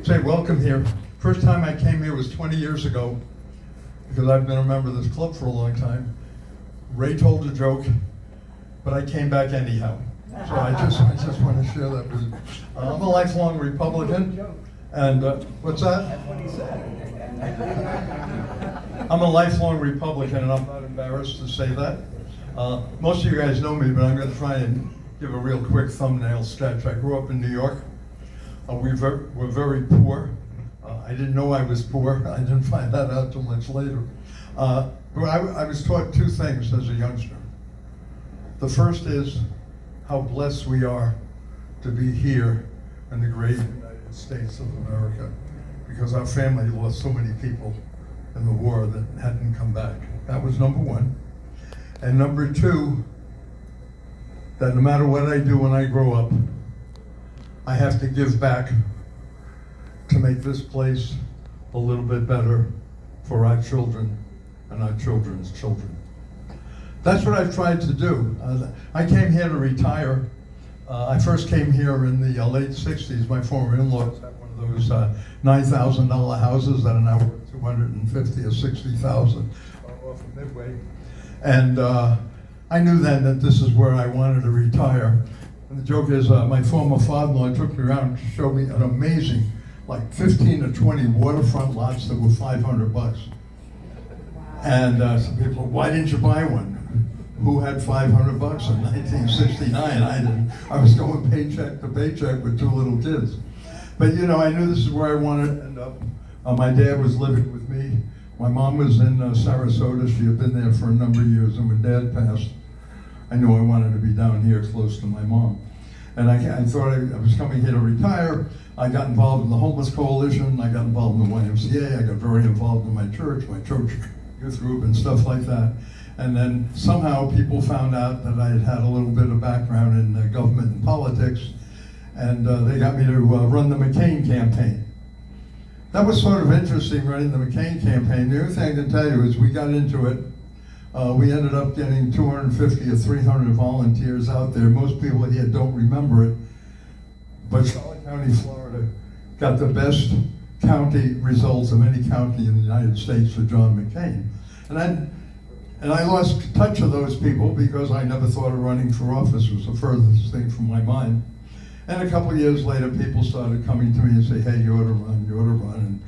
say welcome here. First time I came here was 20 years ago, because I've been a member of this club for a long time. Ray told a joke, but I came back anyhow. So I just want to share that with you. I'm a lifelong Republican, and what's that? That's what he said. I'm a lifelong Republican, and I'm not embarrassed to say that. Most of you guys know me, but I'm going to try and give a real quick thumbnail sketch. I grew up in New York. We were very poor. I didn't know I was poor. I didn't find that out till much later. But I was taught two things as a youngster. The first is how blessed we are to be here in the great United States of America, because our family lost so many people in the war that hadn't come back. That was number one. And number two, that no matter what I do when I grow up, I have to give back to make this place a little bit better for our children and our children's children. That's what I've tried to do. I came here to retire. I first came here in the late 60s. My former in-laws had one of those $9,000 houses that are now worth $250,000 or $60,000 off of Midway. And I knew then that this is where I wanted to retire. And the joke is, my former father-in-law took me around to show me an amazing, like 15 to 20 waterfront lots that were $500. And some people, why didn't you buy one? Who had $500 in 1969? I didn't. I was going paycheck to paycheck with two little kids. But you know, I knew this is where I wanted to end up. My dad was living with me. My mom was in Sarasota. She had been there for a number of years, and when Dad passed, I knew I wanted to be down here close to my mom. And I thought I was coming here to retire. I got involved in the Homeless Coalition. I got involved in the YMCA. I got very involved in my church youth group and stuff like that. And then somehow people found out that I had had a little bit of background in government and politics, and they got me to run the McCain campaign. That was sort of interesting, running the McCain campaign. The other thing I can tell you is we got into it. We ended up getting 250 or 300 volunteers out there. Most people here don't remember it, but Charlotte County, Florida, got the best county results of any county in the United States for John McCain. And I lost touch of those people because I never thought of running for office. It was the furthest thing from my mind. And a couple of years later, people started coming to me and say, hey, you ought to run, you ought to run.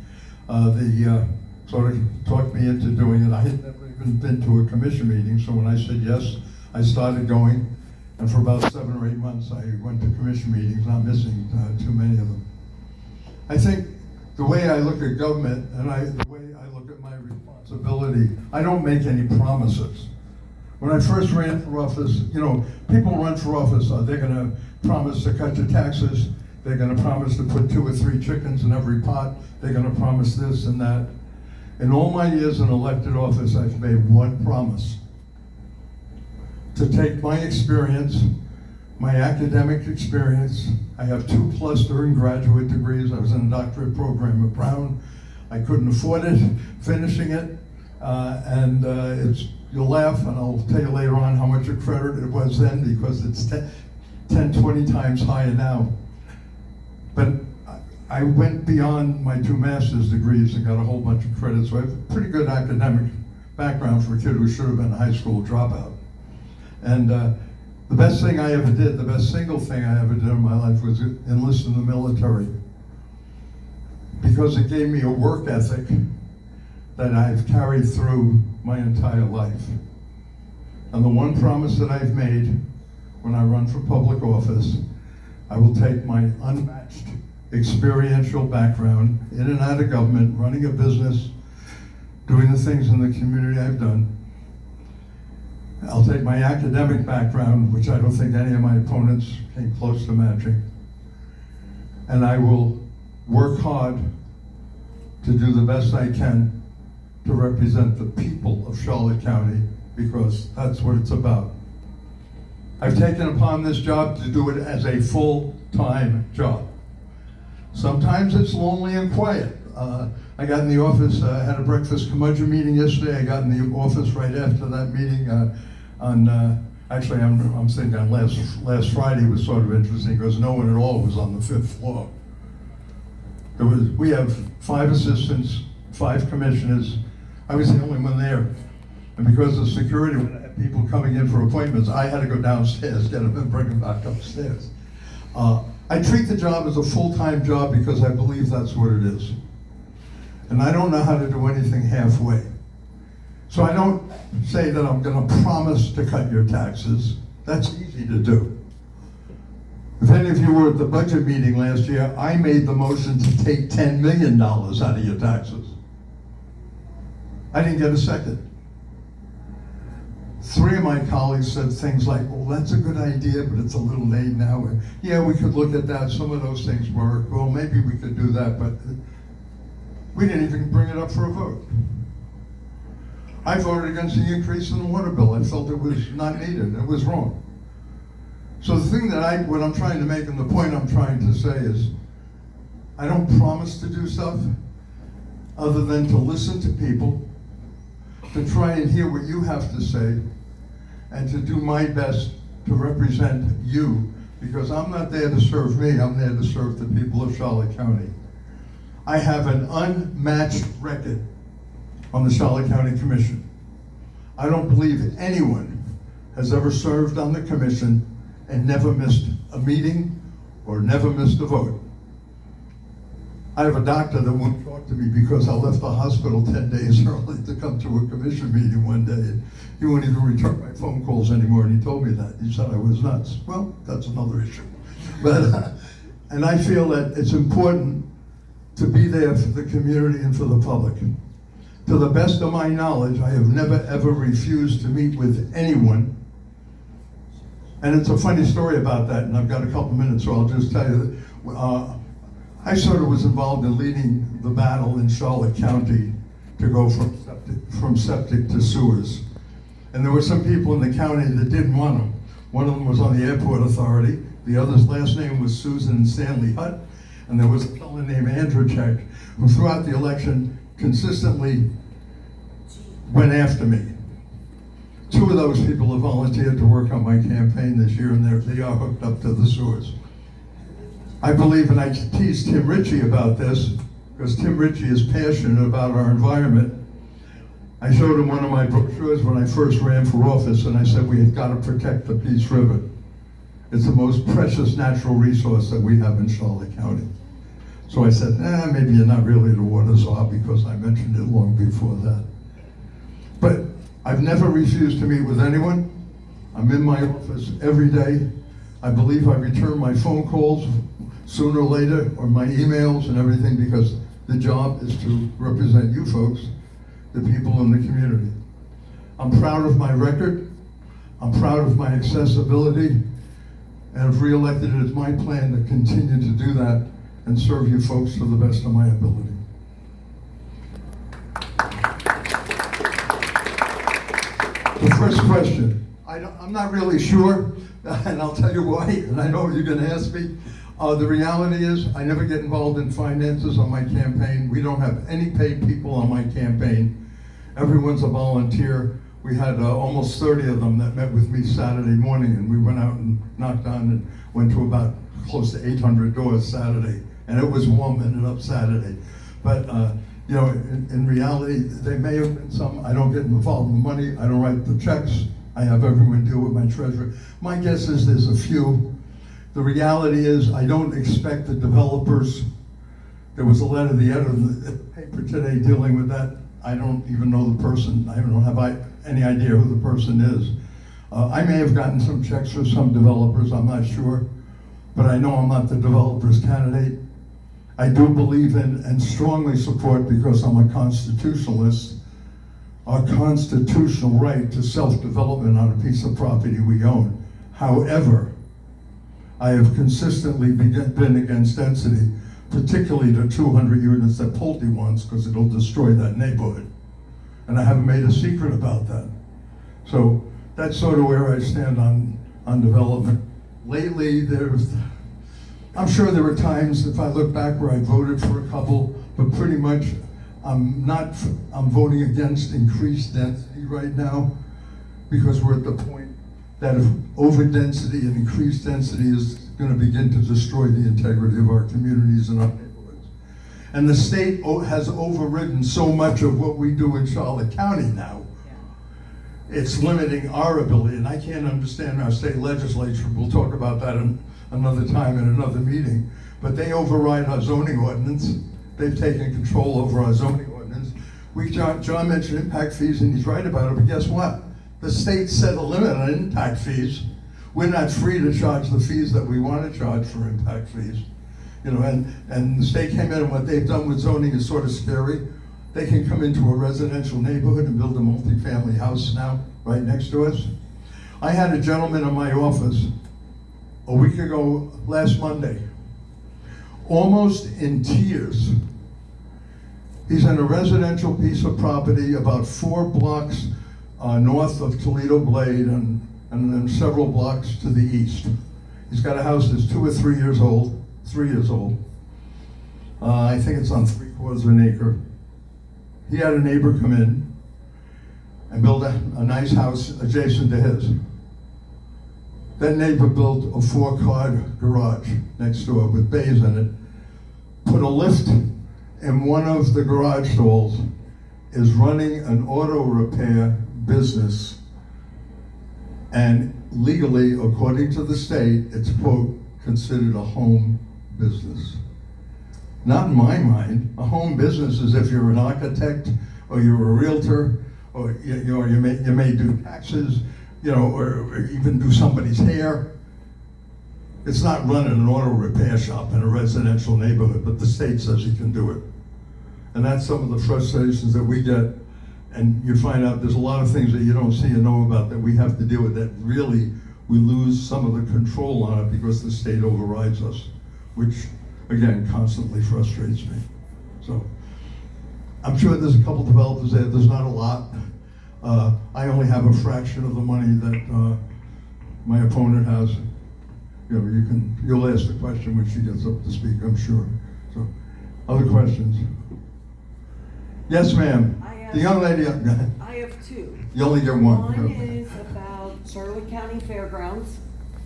And they sort of talked me into doing it. I had never even been to a commission meeting, so when I said yes, I started going. And for about 7 or 8 months, I went to commission meetings, not missing too many of them. I think the way I look at government and the way I look at my responsibility, I don't make any promises. When I first ran for office, you know, people run for office, they're going to promise to cut your taxes, they're going to promise to put 2 or 3 chickens in every pot, they're going to promise this and that. In all my years in elected office, I've made one promise: to take my experience, my academic experience. I have 2+ earned graduate degrees. I was in a doctorate program at Brown. I couldn't afford it, finishing it, you'll laugh, and I'll tell you later on how much a credit it was then, because it's 10, 20 times higher now. But I went beyond my 2 master's degrees and got a whole bunch of credits, so I have a pretty good academic background for a kid who should have been a high school dropout. And the best thing I ever did, the best single thing I ever did in my life was enlist in the military, because it gave me a work ethic that I've carried through my entire life. And the one promise that I've made when I run for public office, I will take my unmatched experiential background in and out of government, running a business, doing the things in the community I've done. I'll take my academic background, which I don't think any of my opponents came close to matching, and I will work hard to do the best I can to represent the people of Charlotte County, because that's what it's about. I've taken upon this job to do it as a full-time job. Sometimes it's lonely and quiet. I got in the office, I had a breakfast curmudgeon meeting yesterday. I got in the office right after that meeting actually I'm thinking on last Friday was sort of interesting because no one at all was on the 5th floor. We have 5 assistants, 5 commissioners. I was the only one there. And because of security, when I had people coming in for appointments, I had to go downstairs, get them and bring them back upstairs. I treat the job as a full-time job because I believe that's what it is. And I don't know how to do anything halfway. So I don't say that I'm gonna promise to cut your taxes. That's easy to do. If any of you were at the budget meeting last year, I made the motion to take $10 million out of your taxes. I didn't get a second. 3 of my colleagues said things like, well, that's a good idea, but it's a little late now. And, yeah, we could look at that. Some of those things work. Well, maybe we could do that, but we didn't even bring it up for a vote. I voted against the increase in the water bill. I felt it was not needed. It was wrong. So the thing that what I'm trying to make and the point I'm trying to say is, I don't promise to do stuff other than to listen to people, to try and hear what you have to say, and to do my best to represent you, because I'm not there to serve me, I'm there to serve the people of Charlotte County. I have an unmatched record on the Charlotte County Commission. I don't believe anyone has ever served on the commission and never missed a meeting or never missed a vote. I have a doctor that won't talk to me because I left the hospital 10 days early to come to a commission meeting one day. And he won't even return my phone calls anymore, and he told me that. He said I was nuts. Well, that's another issue. But, and I feel that it's important to be there for the community and for the public. To the best of my knowledge, I have never ever refused to meet with anyone. And it's a funny story about that, and I've got a couple minutes, so I'll just tell you that. I sort of was involved in leading the battle in Charlotte County to go from septic to sewers. And there were some people in the county that didn't want them. One of them was on the airport authority. The other's last name was Susan and Stanley Hutt. And there was a fellow named Andrew Check, who throughout the election consistently went after me. 2 of those people have volunteered to work on my campaign this year, and they are hooked up to the sewers. I believe, and I teased Tim Ritchie about this, because Tim Ritchie is passionate about our environment. I showed him one of my brochures when I first ran for office, and I said we had got to protect the Peace River. It's the most precious natural resource that we have in Charlotte County. So I said, maybe you're not really the water czar, because I mentioned it long before that. But I've never refused to meet with anyone. I'm in my office every day. I believe I return my phone calls sooner or later, or my emails and everything, because the job is to represent you folks, the people in the community. I'm proud of my record. I'm proud of my accessibility. And if re-elected, it is my plan to continue to do that and serve you folks to the best of my ability. The first question, I'm not really sure, and I'll tell you why, and I know what you're going to ask me. The reality is, I never get involved in finances on my campaign. We don't have any paid people on my campaign. Everyone's a volunteer. We had almost 30 of them that met with me Saturday morning, and we went out and knocked on and went to about close to 800 doors Saturday, and it was warm ended up Saturday. But you know, in reality, they may have been some. I don't get involved in the money. I don't write the checks. I have everyone deal with my treasurer. My guess is there's a few. The reality is, I don't expect the developers. There was a letter, the editor in the paper today dealing with that. I don't even know the person. I don't have any idea who the person is. I may have gotten some checks for some developers, I'm not sure. But I know I'm not the developer's candidate. I do believe in and strongly support, because I'm a constitutionalist, our constitutional right to self-development on a piece of property we own. However, I have consistently been against density, particularly the 200 units that Pulte wants, because it'll destroy that neighborhood. And I haven't made a secret about that. So that's sort of where I stand on development. Lately, I'm sure there were times, if I look back, where I voted for a couple, but pretty much I'm voting against increased density right now, because we're at the point that if over-density and increased density is going to begin to destroy the integrity of our communities and our neighborhoods. And the state has overridden so much of what we do in Charlotte County now. It's limiting our ability, and I can't understand our state legislature. We'll talk about that another time in another meeting. But they override our zoning ordinance. They've taken control over our zoning ordinance. John mentioned impact fees, and he's right about it, but guess what? The state set a limit on impact fees. We're not free to charge the fees that we want to charge for impact fees. You know, and the state came in, and what they've done with zoning is sort of scary. They can come into a residential neighborhood and build a multifamily house now, right next to us. I had a gentleman in my office a week ago, last Monday, almost in tears. He's in a residential piece of property about 4 blocks north of Toledo Blade and then several blocks to the east. He's got a house that's 2 or 3 years old, 3 years old. I think it's on 3/4 of an acre. He had a neighbor come in and build a nice house adjacent to his. That neighbor built a 4-car garage next door with bays in it, put a lift in one of the garage stalls, is running an auto repair business, and legally, according to the state, it's, quote, considered a home business. Not in my mind. A home business is if you're an architect, or you're a realtor, or you may do taxes, or even do somebody's hair. It's not running an auto repair shop in a residential neighborhood, but the state says you can do it. And that's some of the frustrations that we get. And you find out there's a lot of things that you don't see and know about that we have to deal with, that really we lose some of the control on it because the state overrides us, which again constantly frustrates me. So I'm sure there's a couple developers there. There's not a lot. I only have a fraction of the money that my opponent has. You'll ask the question when she gets up to speak, I'm sure. So, other questions? Yes, ma'am. The young lady. Go ahead. I have 2. You only get one. One is about Charlotte County Fairgrounds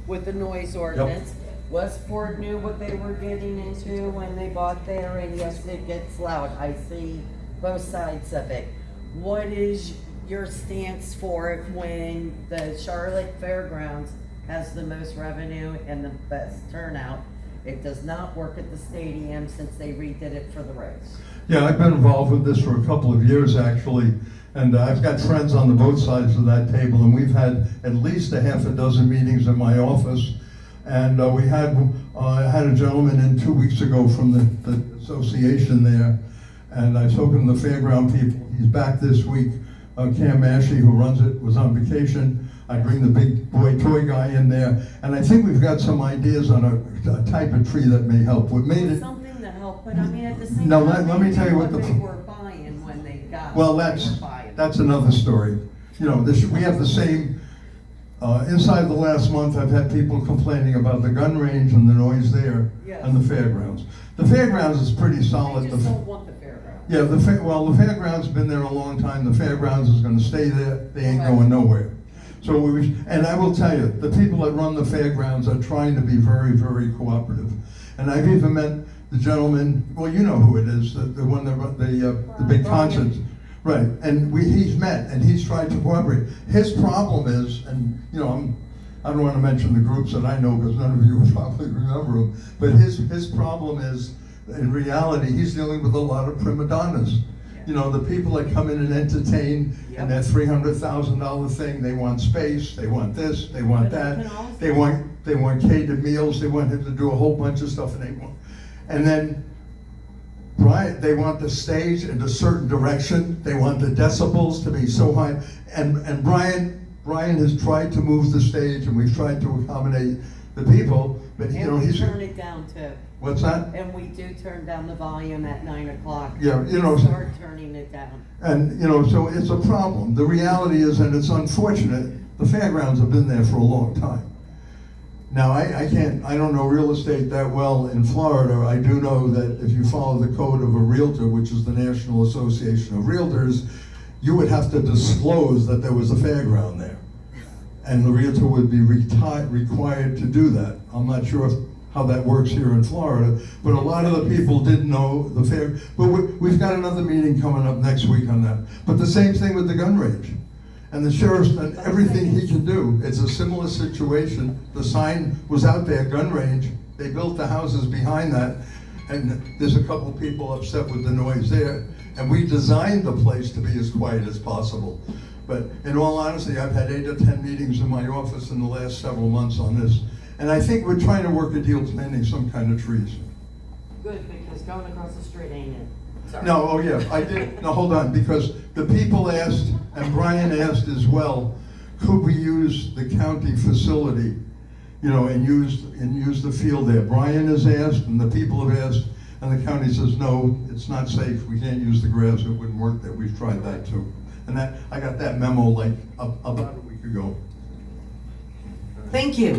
with the noise ordinance. Westport knew what they were getting into when they bought there, and yes, it gets loud. I see both sides of it. What is your stance for it when the Charlotte Fairgrounds has the most revenue and the best turnout? It does not work at the stadium since they redid it for the race. Yeah, I've been involved with this for a couple of years actually, and I've got friends on both sides of that table, and we've had at least a half a dozen meetings in my office. And we had a gentleman in 2 weeks ago from the association there, and I was talking to the fairground people. He's back this week. Cam Massey, who runs it, was on vacation. I bring the big boy toy guy in there, and I think we've got some ideas on a type of tree that may help. What made it something to help, but I mean at the same now, time, let me tell you what they were buying when they got. Well, that's another story. We have the same. Inside the last month, I've had people complaining about the gun range and the noise there, yes, and the fairgrounds. The fairgrounds is pretty solid. They just don't want the fairgrounds. Yeah, the fairgrounds has been there a long time. The fairgrounds is going to stay there. They ain't going nowhere. So and I will tell you, the people that run the fairgrounds are trying to be very, very cooperative. And I've even met the gentleman. Well, you know who it is, the one that run the big concerts. Right, and he's met and he's tried to cooperate. His problem is, and I don't want to mention the groups that I know because none of you will probably remember them, but his problem is, in reality, he's dealing with a lot of prima donnas. The people that come in and entertain, and that $300,000 thing, they want space, they want this, they want that, they want catered meals, they want him to do a whole bunch of stuff, and then they want the stage in a certain direction. They want the decibels to be so high. And Brian has tried to move the stage, and we've tried to accommodate the people, but we turn it down too. What's that? And we do turn down the volume at 9 o'clock. Yeah, Start turning it down. And so it's a problem. The reality is, and it's unfortunate, the fairgrounds have been there for a long time. Now, I don't know real estate that well in Florida. I do know that if you follow the code of a realtor, which is the National Association of Realtors, you would have to disclose that there was a fairground there. And the realtor would be required to do that. I'm not sure if how that works here in Florida, but a lot of the people didn't know the fair. But we've got another meeting coming up next week on that. But the same thing with the gun range. And the sheriff's done everything he can do. It's a similar situation. The sign was out there, gun range. They built the houses behind that, and there's a couple people upset with the noise there. And we designed the place to be as quiet as possible. But in all honesty, I've had 8 or 10 meetings in my office in the last several months on this. And I think we're trying to work a deal planting some kind of trees. Good, because going across the street ain't it. Sorry. No, oh yeah, I did, no, hold on, because the people asked, and Brian asked as well, could we use the county facility, and use the field there? Brian has asked, and the people have asked, and the county says, no, it's not safe, we can't use the grass, it wouldn't work there, we've tried that too. And I got that memo like about a week ago. Thank you.